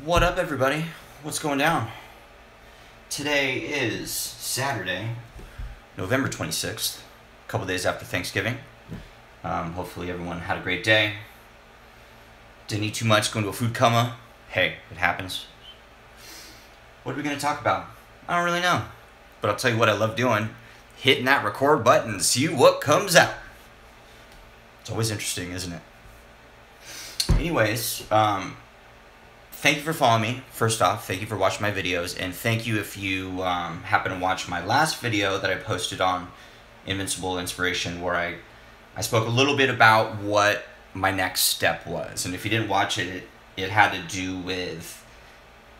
What up, everybody? What's going down? Today is Saturday, November 26th, a couple days after Thanksgiving. Hopefully everyone had a great day. Didn't eat too much, going to a food coma. Hey, it happens. What are we going to talk about? I don't really know. But I'll tell you what I love doing. Hitting that record button and see what comes out. It's always interesting, isn't it? Anyways, thank you for following me, first off. Thank you for watching my videos. And thank you if you happen to watch my last video that I posted on Invincible Inspiration, where I spoke a little bit about what my next step was. And if you didn't watch it, it had to do with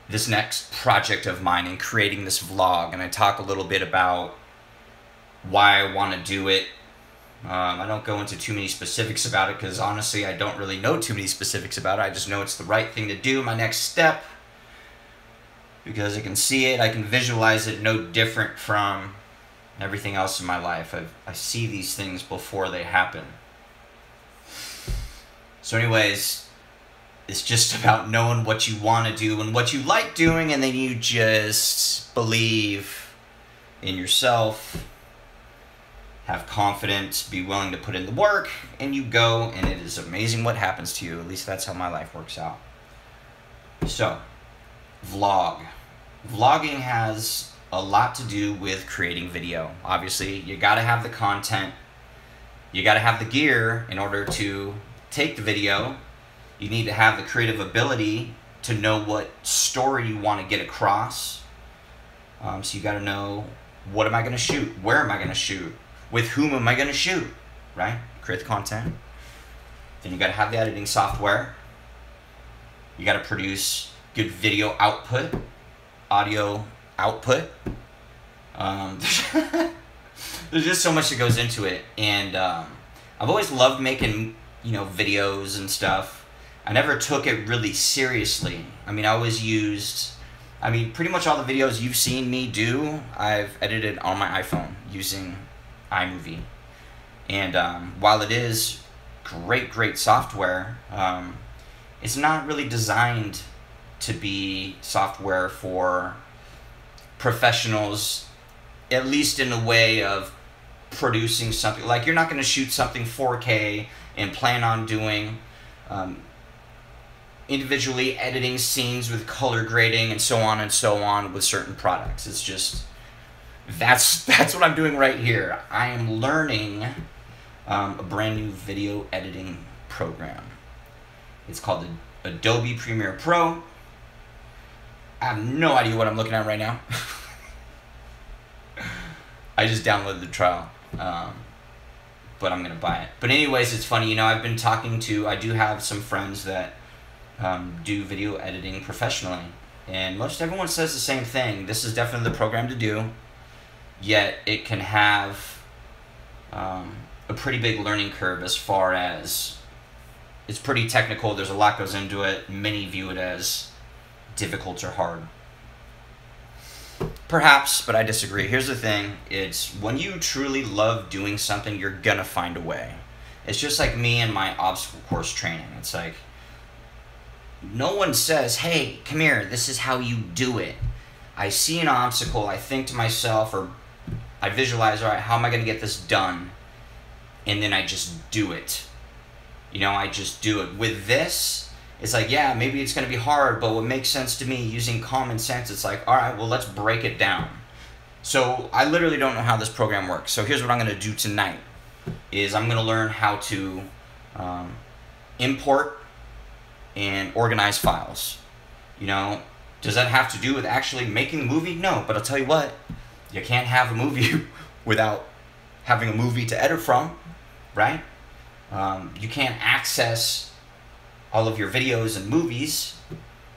this next project of mine and creating this vlog. And I talk a little bit about why I want to do it. I don't go into too many specifics about it because honestly I don't really know too many specifics about it. I just know it's the right thing to do, my next step, because I can see it, I can visualize it, no different from everything else in my life. I see these things before they happen. So anyways, it's just about knowing what you want to do and what you like doing, and then you just believe in yourself, have confidence, be willing to put in the work, and you go, and it is amazing what happens to you. At least that's how my life works out. So, vlog. Vlogging has a lot to do with creating video. Obviously, you gotta have the content, you gotta have the gear in order to take the video. You need to have the creative ability to know what story you want to get across. So you gotta know, what am I gonna shoot? Where am I gonna shoot? With whom am I going to shoot, right? Create the content. Then you got to have the editing software. You got to produce good video output, audio output. There's just so much that goes into it, and I've always loved making, videos and stuff. I never took it really seriously. I mean, I always used, pretty much all the videos you've seen me do, I've edited on my iPhone using iMovie. And while it is great software, it's not really designed to be software for professionals, at least in a way of producing something. Like, you're not going to shoot something 4K and plan on doing individually editing scenes with color grading and so on with certain products. It's just, that's what I'm doing right here. I am learning a brand new video editing program. It's called the Adobe Premiere Pro. I have no idea what I'm looking at right now. I just downloaded the trial, but I'm gonna buy it. But anyways, it's funny, I've been talking to, I do have some friends that do video editing professionally, and most everyone says the same thing. This is definitely the program to do. Yet it can have a pretty big learning curve, as far as it's pretty technical. There's a lot goes into it. Many view it as difficult or hard. Perhaps, but I disagree. Here's the thing. It's when you truly love doing something, you're gonna find a way. It's just like me and my obstacle course training. It's like, no one says, hey, come here, this is how you do it. I see an obstacle, I think to myself, or I visualize, all right, how am I going to get this done? And then I just do it. I just do it. With this, it's like, yeah, maybe it's going to be hard, but what makes sense to me, using common sense, it's like, all right, well, let's break it down. So I literally don't know how this program works. So here's what I'm going to do tonight, is I'm going to learn how to import and organize files. Does that have to do with actually making the movie? No, but I'll tell you what, you can't have a movie without having a movie to edit from, right? You can't access all of your videos and movies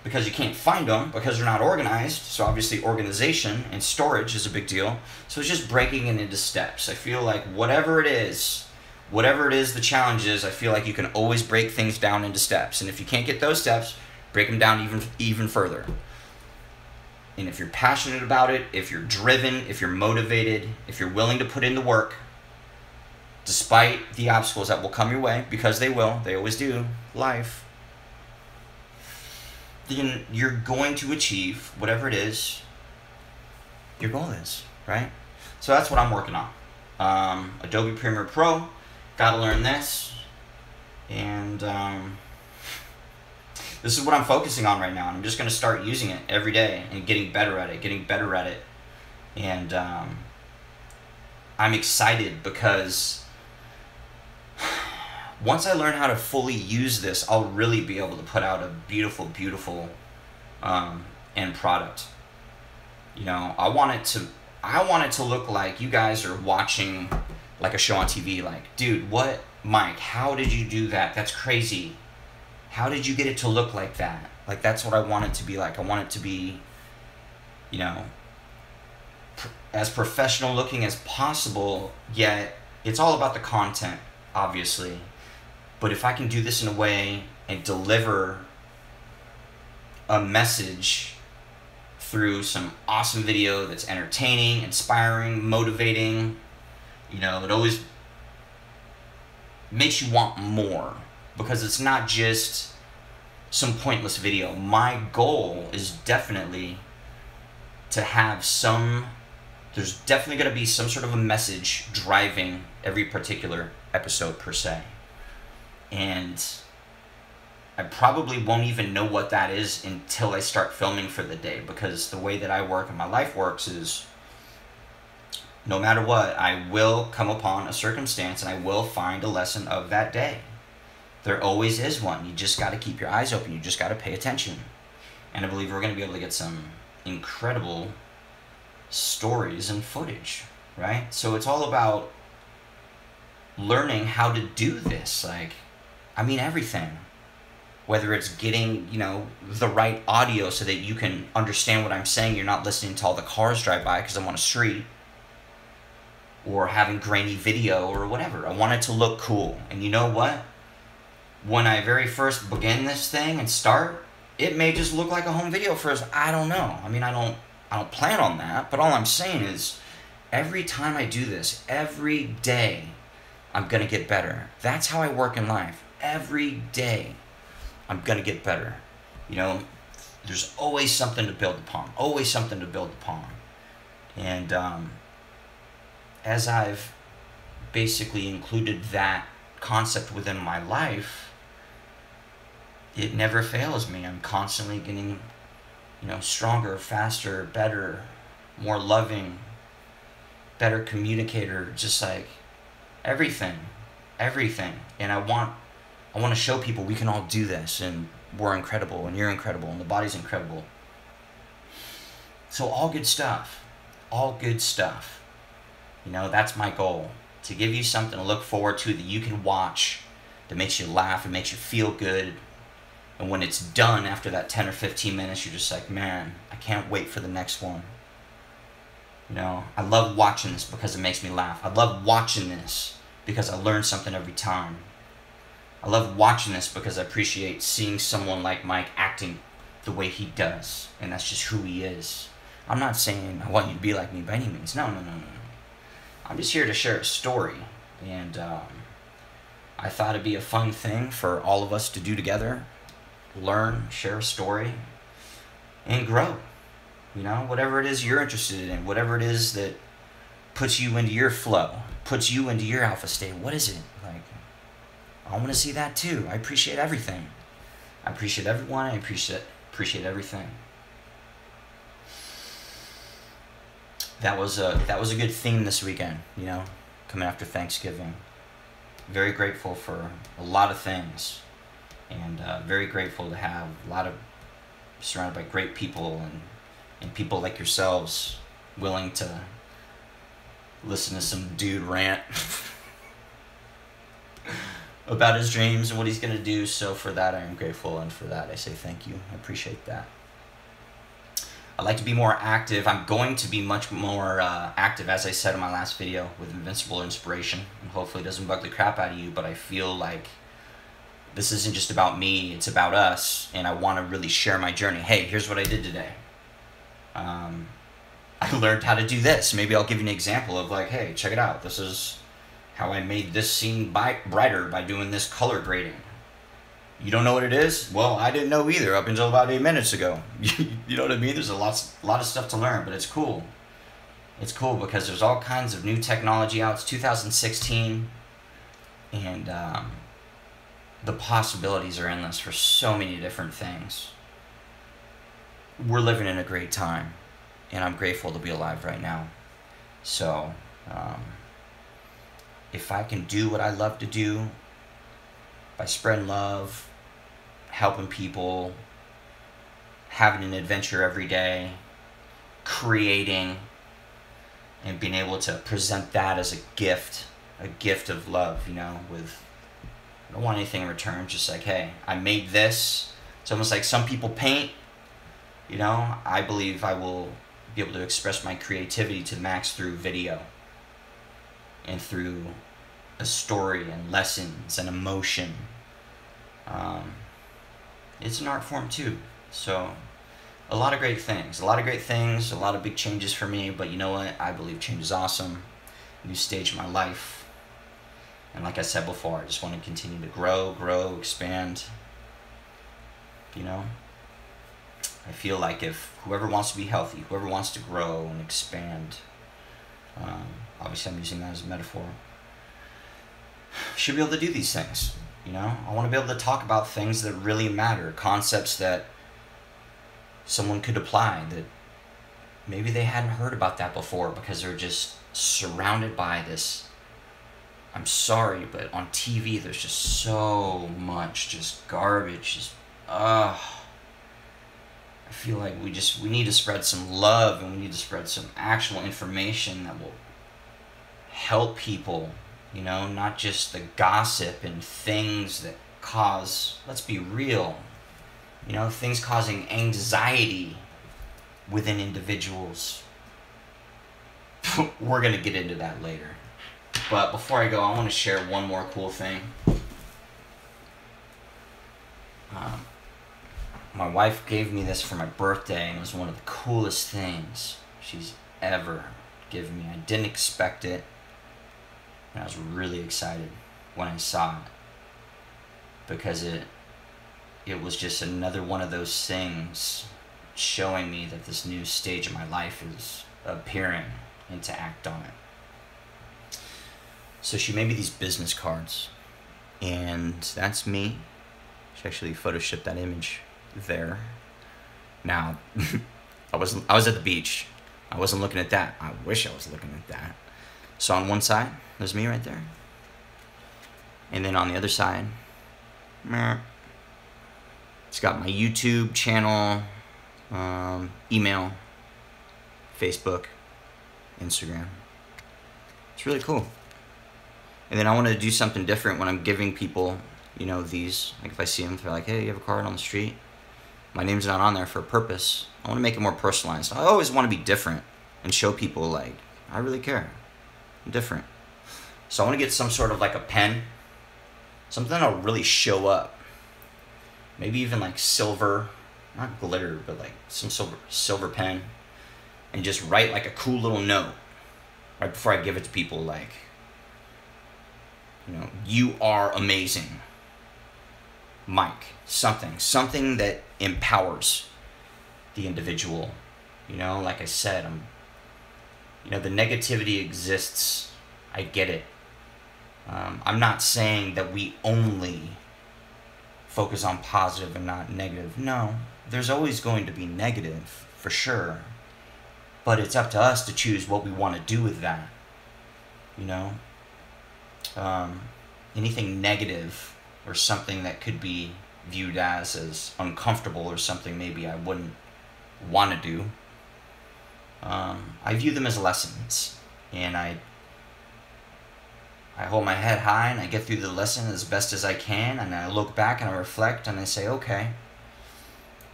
because you can't find them because they're not organized. So obviously organization and storage is a big deal. So it's just breaking it into steps. I feel like whatever it is the challenge is, I feel like you can always break things down into steps. And if you can't get those steps, break them down even further. And if you're passionate about it, if you're driven, if you're motivated, if you're willing to put in the work, despite the obstacles that will come your way, because they will, they always do, life, then you're going to achieve whatever it is your goal is, right? So that's what I'm working on. Adobe Premiere Pro, gotta learn this, and this is what I'm focusing on right now, and I'm just going to start using it every day and getting better at it, and I'm excited because once I learn how to fully use this, I'll really be able to put out a beautiful, beautiful end product. You know, I want it to look like you guys are watching like a show on TV. Like, dude, what, Mike? How did you do that? That's crazy. How did you get it to look like that? Like, that's what I want it to be like. I want it to be, you know, as professional looking as possible, yet it's all about the content, obviously. But if I can do this in a way and deliver a message through some awesome video that's entertaining, inspiring, motivating, you know, it always makes you want more, because it's not just some pointless video. My goal is definitely to have there's definitely going to be some sort of a message driving every particular episode per se. And I probably won't even know what that is until I start filming for the day, because the way that I work and my life works is no matter what, I will come upon a circumstance and I will find a lesson of that day. There always is one. You just got to keep your eyes open. You just got to pay attention. And I believe we're going to be able to get some incredible stories and footage, right? So it's all about learning how to do this. Like, I mean, everything. Whether it's getting, you know, the right audio so that you can understand what I'm saying, you're not listening to all the cars drive by because I'm on a street, or having grainy video or whatever. I want it to look cool. And you know what? When I very first begin this thing and start, it may just look like a home video first. I don't know. I mean, I don't plan on that, but all I'm saying is every time I do this, every day, I'm going to get better. That's how I work in life. Every day, I'm going to get better. You know, there's always something to build upon. Always something to build upon. And as I've basically included that concept within my life, it never fails me. I'm constantly getting, you know, stronger, faster, better, more loving, better communicator, just like everything. And I want to show people we can all do this, and we're incredible, and you're incredible, and the body's incredible. So all good stuff. You know, that's my goal, to give you something to look forward to that you can watch, that makes you laugh and makes you feel good. And when it's done after that 10 or 15 minutes, you're just like, man, I can't wait for the next one. You know, I love watching this because it makes me laugh. I love watching this because I learn something every time. I love watching this because I appreciate seeing someone like Mike acting the way he does. And that's just who he is. I'm not saying I want you to be like me by any means. No. I'm just here to share a story. And I thought it'd be a fun thing for all of us to do together. Learn, share a story, and grow. You know, whatever it is you're interested in, whatever it is that puts you into your flow, puts you into your alpha state. What is it? Like, I want to see that too. I appreciate everything. I appreciate everyone. I appreciate everything. That was a good theme this weekend, you know, coming after Thanksgiving. Very grateful for a lot of things. And very grateful to have a lot of, surrounded by great people and people like yourselves willing to listen to some dude rant about his dreams and what he's going to do. So for that, I am grateful, and for that, I say thank you. I appreciate that. I'd like to be more active. I'm going to be much more active, as I said in my last video, with Invincible Inspiration. And hopefully it doesn't bug the crap out of you, but I feel like this isn't just about me, it's about us, and I want to really share my journey. Hey, here's what I did today. I learned how to do this. Maybe I'll give you an example of like, hey, check it out. This is how I made this scene brighter by doing this color grading. You don't know what it is? Well, I didn't know either up until about 8 minutes ago. You know what I mean? There's a lot of stuff to learn, but it's cool. It's cool because there's all kinds of new technology out. It's 2016, and the possibilities are endless for so many different things. We're living in a great time, and I'm grateful to be alive right now. So, if I can do what I love to do by spreading love, helping people, having an adventure every day, creating, and being able to present that as a gift of love, you know, with, I don't want anything in return, just like, hey, I made this. It's almost like some people paint, you know, I believe I will be able to express my creativity to the max through video and through a story and lessons and emotion. It's an art form too. So a lot of great things, a lot of big changes for me, but you know what? I believe change is awesome. New stage of my life. And like I said before, I just want to continue to grow, expand. You know? I feel like if whoever wants to be healthy, whoever wants to grow and expand, obviously I'm using that as a metaphor, should be able to do these things. You know? I want to be able to talk about things that really matter, concepts that someone could apply that maybe they hadn't heard about that before because they're just surrounded by this. I'm sorry, but on TV there's just so much just garbage. Just I feel like we need to spread some love, and we need to spread some actual information that will help people, you know, not just the gossip and things that cause, let's be real, you know, things causing anxiety within individuals. We're going to get into that later. But before I go, I want to share one more cool thing. My wife gave me this for my birthday, and it was one of the coolest things she's ever given me. I didn't expect it, and I was really excited when I saw it, because it was just another one of those things showing me that this new stage of my life is appearing and to act on it. So she made me these business cards, and that's me. She actually photoshopped that image there. Now, I was at the beach. I wasn't looking at that. I wish I was looking at that. So on one side, there's me right there. And then on the other side, it's got my YouTube channel, email, Facebook, Instagram. It's really cool. And then I want to do something different when I'm giving people, you know, these. Like if I see them, they're like, hey, you have a card on the street? My name's not on there for a purpose. I want to make it more personalized. I always want to be different and show people, like, I really care. I'm different. So I want to get some sort of like a pen. Something that'll really show up. Maybe even like silver, not glitter, but like some silver pen. And just write like a cool little note right before I give it to people, like, you know, you are amazing, Mike. Something that empowers the individual. You know, like I said, you know, the negativity exists. I get it. I'm not saying that we only focus on positive and not negative. No, there's always going to be negative, for sure. But it's up to us to choose what we want to do with that. You know? Anything negative or something that could be viewed as uncomfortable or something maybe I wouldn't want to do, I view them as lessons, and I hold my head high and I get through the lesson as best as I can, and I look back and I reflect and I say, okay,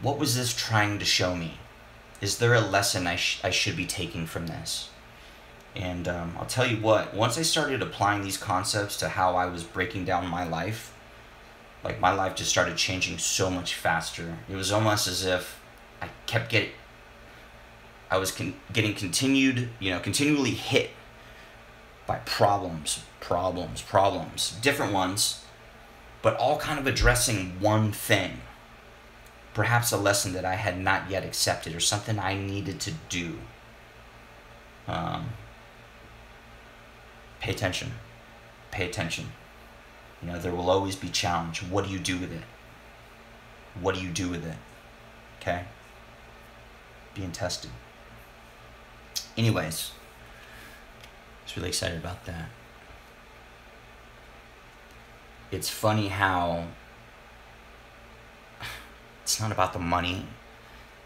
what was this trying to show me? Is there a lesson I should be taking from this? And I'll tell you what, once I started applying these concepts to how I was breaking down my life, like my life just started changing so much faster. It was almost as if I kept getting continually hit by problems, different ones, but all kind of addressing one thing. Perhaps a lesson that I had not yet accepted or something I needed to do. Pay attention. Pay attention. You know, there will always be challenge. What do you do with it? What do you do with it? Okay? Being tested. Anyways, I was really excited about that. It's funny how it's not about the money.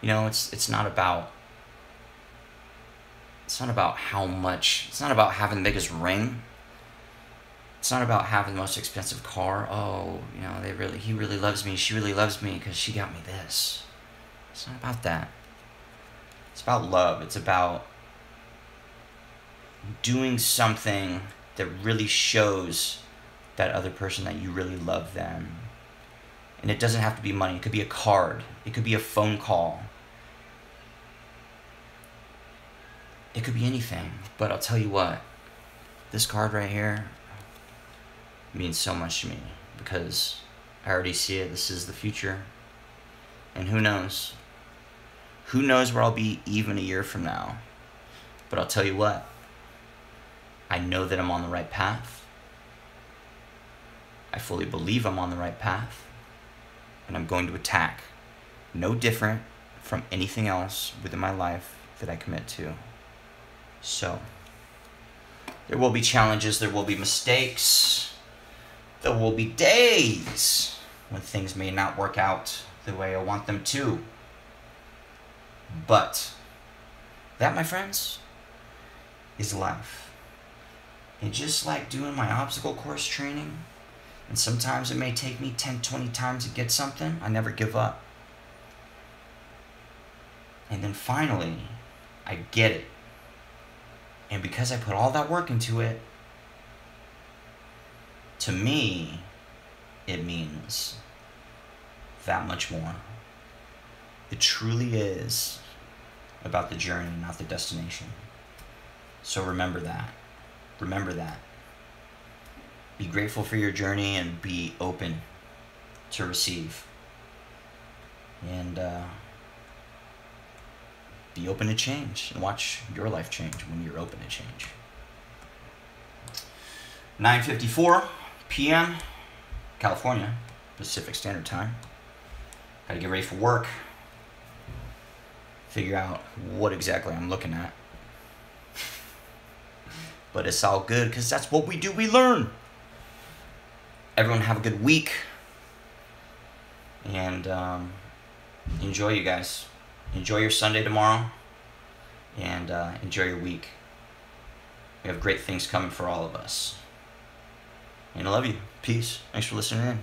You know, it's not about how much, it's not about having the biggest ring. It's not about having the most expensive car. Oh, you know, he really loves me, she really loves me because she got me this. It's not about that. It's about love. It's about doing something that really shows that other person that you really love them. And it doesn't have to be money. It could be a card. It could be a phone call. It could be anything. But I'll tell you what, this card right here means so much to me because I already see it. This is the future. And who knows? Who knows where I'll be even a year from now? But I'll tell you what, I know that I'm on the right path. I fully believe I'm on the right path. And I'm going to attack. No different from anything else within my life that I commit to. So, there will be challenges, there will be mistakes, there will be days when things may not work out the way I want them to. But that, my friends, is life. And just like doing my obstacle course training, and sometimes it may take me 10, 20 times to get something, I never give up. And then finally, I get it. And because I put all that work into it, to me, it means that much more. It truly is about the journey, not the destination. So remember that. Remember that. Be grateful for your journey and be open to receive. And be open to change and watch your life change when you're open to change. 9:54 p.m. California, Pacific Standard Time. Gotta get ready for work. Figure out what exactly I'm looking at. But it's all good because that's what we do. We learn. Everyone have a good week. And enjoy, you guys. Enjoy your Sunday tomorrow. And enjoy your week. We have great things coming for all of us. And I love you. Peace. Thanks for listening in.